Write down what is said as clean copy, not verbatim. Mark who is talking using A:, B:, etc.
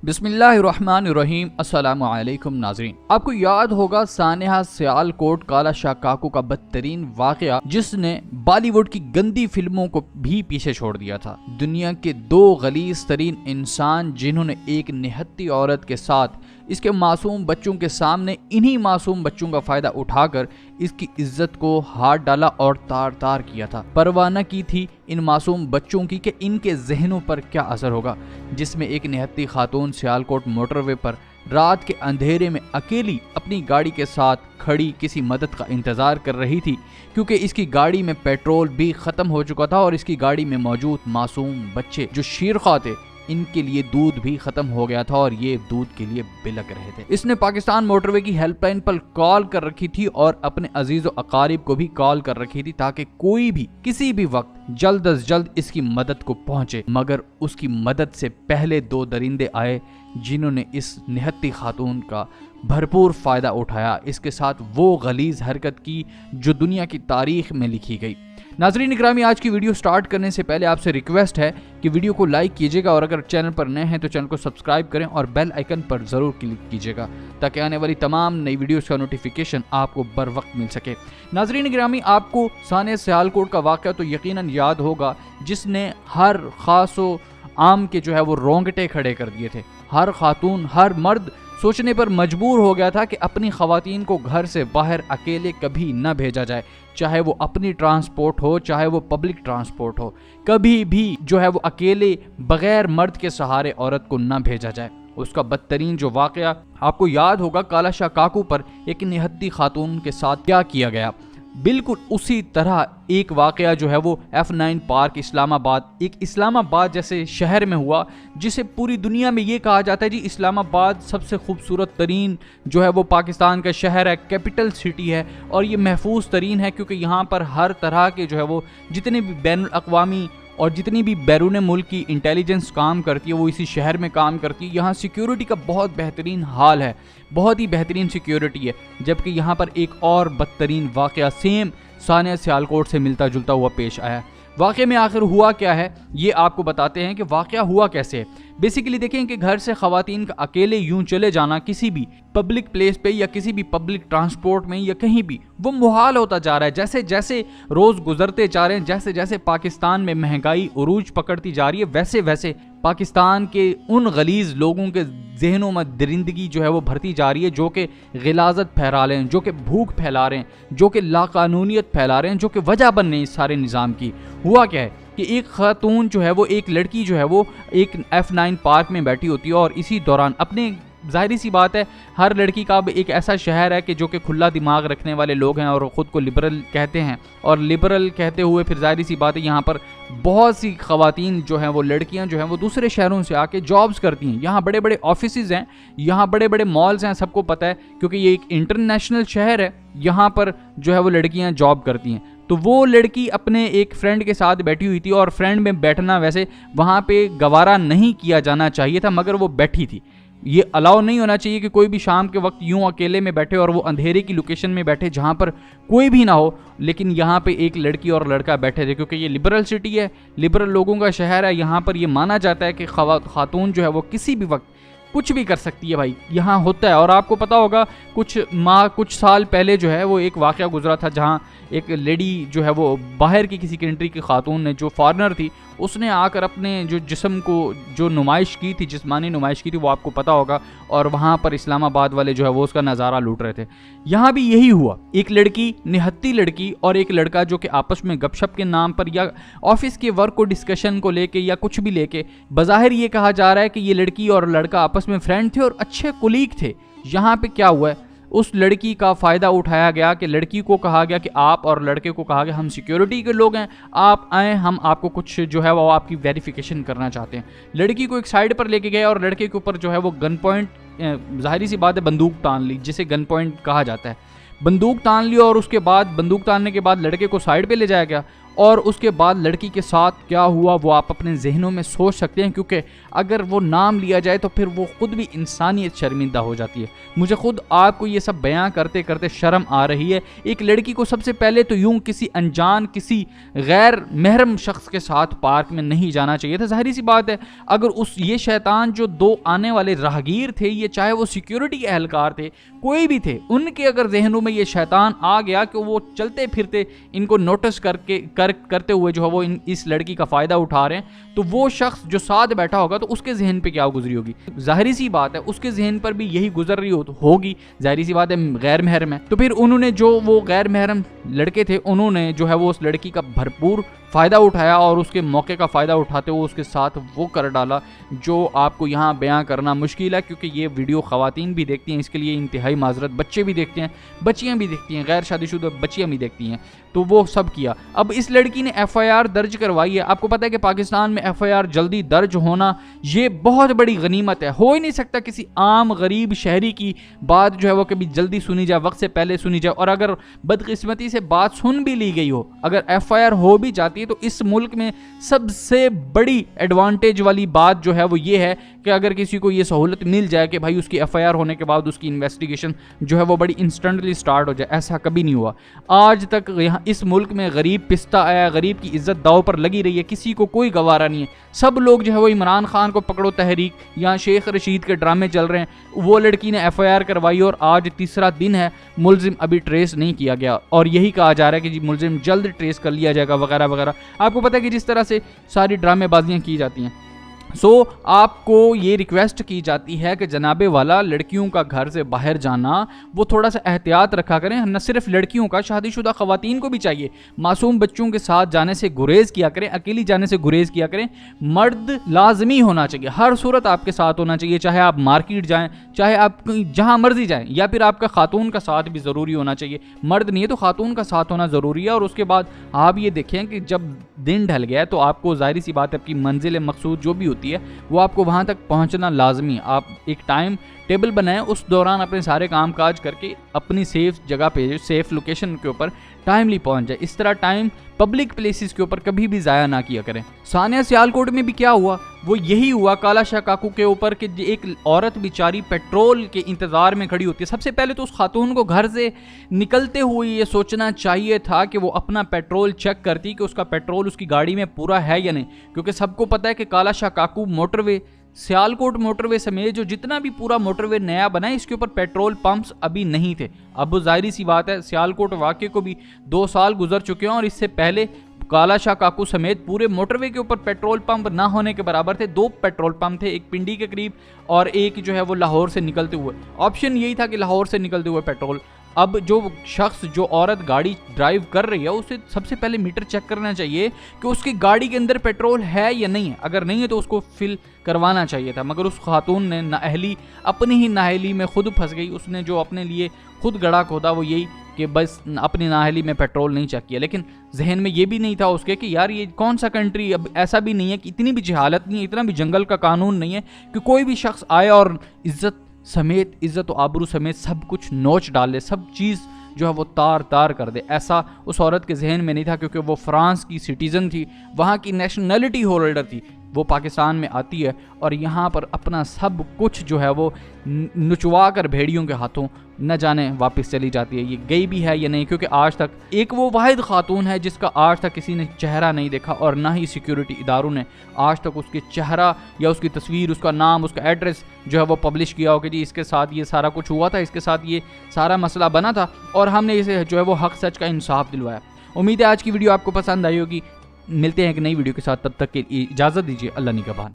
A: بسم اللہ الرحمن الرحیم۔ السلام علیکم ناظرین، آپ کو یاد ہوگا سانحہ سیالکوٹ کالا شاہ کاکو کا بدترین واقعہ جس نے بالی ووڈ کی گندی فلموں کو بھی پیچھے چھوڑ دیا تھا۔ دنیا کے دو غلیظ ترین انسان جنہوں نے ایک نہتی عورت کے ساتھ اس کے معصوم بچوں کے سامنے انہی معصوم بچوں کا فائدہ اٹھا کر اس کی عزت کو ہاتھ ڈالا اور تار تار کیا تھا۔ پرواہ نہ کی تھی ان معصوم بچوں کی کہ ان کے ذہنوں پر کیا اثر ہوگا، جس میں ایک نہتی خاتون سیالکوٹ موٹر وے پر رات کے اندھیرے میں اکیلی اپنی گاڑی کے ساتھ کھڑی کسی مدد کا انتظار کر رہی تھی، کیونکہ اس کی گاڑی میں پیٹرول بھی ختم ہو چکا تھا اور اس کی گاڑی میں موجود معصوم بچے جو شیرخواہ تھے ان کے لیے دودھ بھی ختم ہو گیا تھا اور یہ دودھ کے لیے بلک رہے تھے۔ اس نے پاکستان موٹر وے کی ہیلپ لائن پر کال کر رکھی تھی اور اپنے عزیز و اقارب کو بھی کال کر رکھی تھی تاکہ کوئی بھی کسی بھی وقت جلد از جلد اس کی مدد کو پہنچے، مگر اس کی مدد سے پہلے دو درندے آئے جنہوں نے اس نہتی خاتون کا بھرپور فائدہ اٹھایا، اس کے ساتھ وہ غلیظ حرکت کی جو دنیا کی تاریخ میں لکھی گئی۔ ناظرین اکرامی، آج کی ویڈیو سٹارٹ کرنے سے پہلے آپ سے ریکویسٹ ہے کہ ویڈیو کو لائک کیجئے گا اور اگر چینل پر نئے ہیں تو چینل کو سبسکرائب کریں اور بیل آئیکن پر ضرور کلک کیجئے گا تاکہ آنے والی تمام نئی ویڈیوز کا نوٹیفیکیشن آپ کو بر وقت مل سکے۔ ناظرین اکرامی، آپ کو سانحہ سیالکوٹ کا واقعہ تو یقیناً یاد ہوگا جس نے ہر خاص و عام کے وہ رونگٹے کھڑے کر دیے تھے۔ ہر خاتون، ہر مرد سوچنے پر مجبور ہو گیا تھا کہ اپنی خواتین کو گھر سے باہر اکیلے کبھی نہ بھیجا جائے، چاہے وہ اپنی ٹرانسپورٹ ہو چاہے وہ پبلک ٹرانسپورٹ ہو، کبھی بھی وہ اکیلے بغیر مرد کے سہارے عورت کو نہ بھیجا جائے۔ اس کا بدترین واقعہ آپ کو یاد ہوگا کالا شاہ کاکو پر ایک نہتی خاتون کے ساتھ کیا کیا گیا۔ بالکل اسی طرح ایک واقعہ وہ F9 پارک اسلام آباد جیسے شہر میں ہوا، جسے پوری دنیا میں یہ کہا جاتا ہے جی اسلام آباد سب سے خوبصورت ترین وہ پاکستان کا شہر ہے، کیپٹل سٹی ہے اور یہ محفوظ ترین ہے کیونکہ یہاں پر ہر طرح کے وہ جتنے بھی بین الاقوامی اور جتنی بھی بیرون ملک کی انٹیلیجنس کام کرتی ہے وہ اسی شہر میں کام کرتی ہے۔ یہاں سیکیورٹی کا بہت بہترین حال ہے، بہت ہی بہترین سیکیورٹی ہے، جبکہ یہاں پر ایک اور بدترین واقعہ سیم سانحہ سیالکوٹ سے ملتا جلتا ہوا پیش آیا۔ واقعے میں آخر ہوا کیا ہے یہ آپ کو بتاتے ہیں کہ واقعہ ہوا کیسے ہے۔ بیسیکلی دیکھیں کہ گھر سے خواتین کا اکیلے یوں چلے جانا کسی بھی پبلک پلیس پہ یا کسی بھی پبلک ٹرانسپورٹ میں یا کہیں بھی وہ محال ہوتا جا رہا ہے۔ جیسے جیسے روز گزرتے جا رہے ہیں، جیسے جیسے پاکستان میں مہنگائی عروج پکڑتی جا رہی ہے، ویسے ویسے پاکستان کے ان غلیظ لوگوں کے ذہنوں میں درندگی وہ بھرتی جا رہی ہے جو کہ غلاظت پھیلا رہے ہیں، جو کہ بھوک پھیلا رہے ہیں، جو کہ لاقانونیت پھیلا رہے ہیں، جو کہ وجہ بن رہے ہیں اس سارے نظام کی۔ ہوا کیا ہے کہ ایک خاتون وہ ایک لڑکی وہ ایک F9 پارک میں بیٹھی ہوتی ہے اور اسی دوران اپنے ظاہری سی بات ہے ہر لڑکی کا ایک ایسا شہر ہے کہ جو کہ کھلا دماغ رکھنے والے لوگ ہیں اور خود کو لبرل کہتے ہیں، اور لبرل کہتے ہوئے پھر ظاہری سی بات ہے یہاں پر بہت سی خواتین وہ لڑکیاں وہ دوسرے شہروں سے آ کے جابز کرتی ہیں۔ یہاں بڑے بڑے آفیسز ہیں، یہاں بڑے بڑے مالز ہیں، سب کو پتہ ہے کیونکہ یہ ایک انٹرنیشنل شہر ہے، یہاں پر وہ لڑکیاں جاب کرتی ہیں۔ تو وہ لڑکی اپنے ایک فرینڈ کے ساتھ بیٹھی ہوئی تھی اور فرینڈ میں بیٹھنا ویسے وہاں پہ گوارا نہیں کیا جانا چاہیے تھا، مگر وہ بیٹھی تھی۔ یہ الاؤ نہیں ہونا چاہیے کہ کوئی بھی شام کے وقت یوں اکیلے میں بیٹھے اور وہ اندھیرے کی لوکیشن میں بیٹھے جہاں پر کوئی بھی نہ ہو، لیکن یہاں پہ ایک لڑکی اور لڑکا بیٹھے تھے کیونکہ یہ لبرل سٹی ہے، لبرل لوگوں کا شہر ہے۔ یہاں پر یہ مانا جاتا ہے کہ خاتون وہ کسی بھی وقت کچھ بھی کر سکتی ہے، بھائی یہاں ہوتا ہے۔ اور آپ کو پتا ہوگا کچھ سال پہلے وہ ایک واقعہ گزرا تھا جہاں ایک لیڈی وہ باہر کی کسی کنٹری کی خاتون نے جو فارنر تھی، اس نے آ کر اپنے جسم کو نمائش کی تھی، جسمانی نمائش کی تھی، وہ آپ کو پتا ہوگا، اور وہاں پر اسلام آباد والے وہ اس کا نظارہ لوٹ رہے تھے۔ یہاں بھی یہی ہوا، ایک لڑکی، نہتی لڑکی اور ایک لڑکا جو کہ آپس میں گپ شپ کے نام پر یا آفس کے ورک کو ڈسکشن کو لے کے یا کچھ بھی لے کے، بظاہر یہ کہا جا رہا ہے کہ یہ لڑکی اور لڑکا آپس میں فرینڈ تھے اور اچھے کولیگ تھے۔ یہاں پہ کیا ہوا ہے، اس لڑکی کا فائدہ اٹھایا گیا کہ لڑکی کو کہا گیا کہ آپ، اور لڑکے کو کہا گیا ہم سیکیورٹی کے لوگ ہیں، آپ آئیں، ہم آپ کو کچھ وہ آپ کی ویریفیکیشن کرنا چاہتے ہیں۔ لڑکی کو ایک سائڈ پر لے کے گئے اور لڑکے کے اوپر وہ گن پوائنٹ، ظاہری سی بات ہے بندوق تان لی، جسے گن پوائنٹ کہا جاتا ہے، بندوق تان لی، اور اس کے بعد بندوق تاننے کے بعد لڑکے کو سائڈ پہ لے جایا گیا اور اس کے بعد لڑکی کے ساتھ کیا ہوا وہ آپ اپنے ذہنوں میں سوچ سکتے ہیں، کیونکہ اگر وہ نام لیا جائے تو پھر وہ خود بھی انسانیت شرمندہ ہو جاتی ہے۔ مجھے خود آپ کو یہ سب بیان کرتے کرتے شرم آ رہی ہے۔ ایک لڑکی کو سب سے پہلے تو یوں کسی انجان، کسی غیر محرم شخص کے ساتھ پارک میں نہیں جانا چاہیے تھا۔ ظاہری سی بات ہے، اگر یہ شیطان جو دو آنے والے راہگیر تھے، یہ چاہے وہ سیکیورٹی اہلکار تھے، کوئی بھی تھے، ان کے اگر ذہنوں میں یہ شیطان آ گیا کہ وہ چلتے پھرتے ان کو نوٹس کرتے ہوئے جو ہے وہ اس لڑکی کا فائدہ اٹھا رہے ہیں، تو وہ شخص جو ساتھ بیٹھا ہوگا تو اس کے ذہن پہ کیا گزری ہوگی؟ ظاہری سی بات ہے اس کے ذہن پر بھی یہی گزر رہی ہوگی۔ ظاہری سی بات ہے غیر محرم ہے، تو پھر انہوں نے جو وہ غیر محرم لڑکے تھے انہوں نے جو ہے وہ اس لڑکی کا بھرپور فائدہ اٹھایا اور اس کے موقع کا فائدہ اٹھاتے ہوئے اس کے ساتھ وہ کر ڈالا جو آپ کو یہاں بیان کرنا مشکل ہے، کیونکہ یہ ویڈیو خواتین بھی دیکھتی ہیں، اس کے لیے انتہائی معذرت، بچے بھی دیکھتے ہیں، بچیاں بھی دیکھتی ہیں، غیر شادی شدہ بچیاں بھی دیکھتی ہیں، تو وہ سب کیا۔ اب اس لڑکی نے ایف آئی آر درج کروائی ہے۔ آپ کو پتہ ہے کہ پاکستان میں ایف آئی آر جلدی درج ہونا یہ بہت بڑی غنیمت ہے۔ ہو ہی نہیں سکتا کسی عام غریب شہری کی بات جو ہے وہ کبھی جلدی سنی جائے، وقت سے پہلے سنی جائے، اور اگر بدقسمتی سے بات سن بھی لی گئی ہو، اگر ایف آئی آر ہو بھی جاتی ہے، تو اس ملک میں سب سے بڑی ایڈوانٹیج والی بات جو ہے وہ یہ ہے کہ اگر کسی کو یہ سہولت مل جائے کہ بھائی اس کی ایف آئی آر ہونے کے بعد اس کی انویسٹیگیشن جو ہے وہ بڑی انسٹنٹلی سٹارٹ ہو جائے، ایسا کبھی نہیں ہوا آج تک۔ یہاں اس ملک میں غریب پستا آیا، غریب کی عزت داؤ پر لگی رہی ہے، کسی کو کوئی گوارا نہیں ہے۔ سب لوگ جو ہے وہ عمران خان کو پکڑو تحریک، یہاں شیخ رشید کے ڈرامے چل رہے ہیں۔ وہ لڑکی نے ایف آئی آر کروائی اور آج تیسرا دن ہے، ملزم ابھی ٹریس نہیں کیا گیا، اور یہی کہا جا رہا ہے کہ جی ملزم جلد ٹریس کر لیا جائے گا وغیرہ وغیرہ۔ آپ کو پتہ ہے کہ جس طرح سے ساری ڈرامے بازیاں کی جاتی ہیں، آپ کو یہ ریکویسٹ کی جاتی ہے کہ جناب والا لڑکیوں کا گھر سے باہر جانا وہ تھوڑا سا احتیاط رکھا کریں، نہ صرف لڑکیوں کا، شادی شدہ خواتین کو بھی چاہیے معصوم بچوں کے ساتھ جانے سے گریز کیا کریں، اکیلی جانے سے گریز کیا کریں۔ مرد لازمی ہونا چاہیے، ہر صورت آپ کے ساتھ ہونا چاہیے، چاہے آپ مارکیٹ جائیں، چاہے آپ جہاں مرضی جائیں، یا پھر آپ کا خاتون کا ساتھ بھی ضروری ہونا چاہیے۔ مرد نہیں ہے تو خاتون کا ساتھ ہونا ضروری ہے۔ اور اس کے بعد آپ یہ دیکھیں کہ جب دن ڈھل گیا تو آپ کو ظاہری سی بات ہے، آپ کی منزل مقصود جو بھی ہوتی ہے وہ آپ کو وہاں تک پہنچنا لازمی۔ آپ ایک ٹائم ٹیبل بنائیں، اس دوران اپنے سارے کام کاج کر کے اپنی سیف جگہ پہ، سیف لوکیشن کے اوپر ٹائملی پہنچ جائے۔ اس طرح ٹائم پبلک پلیسز کے اوپر کبھی بھی ضائع نہ کیا کریں۔ ثانیہ سیالکوٹ میں بھی کیا ہوا؟ وہ یہی ہوا کالا شاہ کاکو کے اوپر کہ ایک عورت بیچاری پیٹرول کے انتظار میں کھڑی ہوتی ہے۔ سب سے پہلے تو اس خاتون کو گھر سے نکلتے ہوئے یہ سوچنا چاہیے تھا کہ وہ اپنا پیٹرول چیک کرتی کہ اس کا پیٹرول اس کی گاڑی میں پورا ہے یا نہیں، کیونکہ سب کو پتہ ہے کہ کالا شاہ کاکو موٹر وے، سیالکوٹ موٹر وے سمیت جو جتنا بھی پورا موٹر وے نیا بنا ہے، اس کے اوپر پیٹرول پمپس ابھی نہیں تھے۔ اب ظاہری سی بات ہے سیالکوٹ واقعے کو بھی 2 سال گزر چکے ہیں، اور اس سے پہلے کالا شاہ کاکو سمیت پورے موٹر وے کے اوپر پیٹرول پمپ نہ ہونے کے برابر تھے۔ 2 پیٹرول پمپ تھے، ایک پنڈی کے قریب اور ایک جو ہے وہ لاہور سے نکلتے ہوئے۔ آپشن یہی تھا کہ لاہور سے نکلتے ہوئے پیٹرول۔ اب جو شخص، جو عورت گاڑی ڈرائیو کر رہی ہے، اسے سب سے پہلے میٹر چیک کرنا چاہیے کہ اس کی گاڑی کے اندر پیٹرول ہے یا نہیں ہے۔ اگر نہیں ہے تو اس کو فل کروانا چاہیے تھا، مگر اس خاتون نے نااہلی، اپنی ہی نااہلی میں خود پھنس گئی۔ اس نے جو اپنے لیے خود گڑھا کھودا وہ یہی کہ بس اپنی نااہلی میں پیٹرول نہیں چیک کیا، لیکن ذہن میں یہ بھی نہیں تھا اس کے کہ یار یہ کون سا کنٹری، اب ایسا بھی نہیں ہے کہ اتنی بھی جہالت نہیں ہے، اتنا بھی جنگل کا قانون نہیں ہے کہ کوئی بھی شخص آئے اور عزت و آبرو سمیت سب کچھ نوچ ڈالے، سب چیز جو ہے وہ تار تار کر دے۔ ایسا اس عورت کے ذہن میں نہیں تھا، کیونکہ وہ فرانس کی سٹیزن تھی، وہاں کی نیشنلٹی ہولڈر تھی۔ وہ پاکستان میں آتی ہے اور یہاں پر اپنا سب کچھ جو ہے وہ نچوا کر بھیڑیوں کے ہاتھوں نہ جانے واپس چلی جاتی ہے۔ یہ گئی بھی ہے یا نہیں، کیونکہ آج تک ایک وہ واحد خاتون ہے جس کا آج تک کسی نے چہرہ نہیں دیکھا، اور نہ ہی سیکیورٹی اداروں نے آج تک اس کے چہرہ یا اس کی تصویر، اس کا نام، اس کا ایڈریس جو ہے وہ پبلش کیا ہو کہ جی اس کے ساتھ یہ سارا کچھ ہوا تھا، اس کے ساتھ یہ سارا مسئلہ بنا تھا، اور ہم نے اسے جو ہے وہ حق سچ کا انصاف دلوایا۔ امید ہے آج کی ویڈیو آپ کو پسند آئی ہوگی۔ ملتے ہیں ایک نئی ویڈیو کے ساتھ، تب تک کے لیے اجازت دیجیے، اللہ نگہبان۔